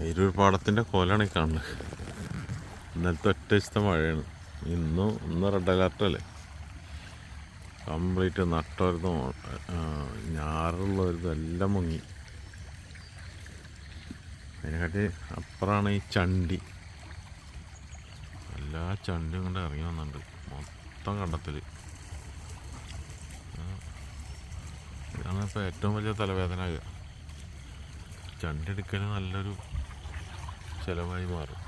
ഇരുൾ പാടത്തിൻ്റെ കോലാണ് ഈ കാണുന്നത്. ഇന്നലത്തെ ഒറ്റ ദിവസത്തെ മഴയാണ്. ഇന്ന് റെഡ് അലർട്ടല്ലേ. കംപ്ലീറ്റ് നട്ടൊരുതും ഞാറുള്ളൊരുതും എല്ലാം മുങ്ങി. അതിനെക്കാട്ടി അപ്പുറമാണ് ഈ ചണ്ടി. എല്ലാ ചണ്ടിയും കൊണ്ട് ഇറങ്ങി വന്നിട്ടുണ്ട്. മൊത്തം കണ്ടത്തിൽ. ഇതാണ് ഇപ്പോൾ ഏറ്റവും വലിയ തലവേദന ആകുക. ചണ്ടി എടുക്കൽ നല്ലൊരു ചിലവായി മാറും.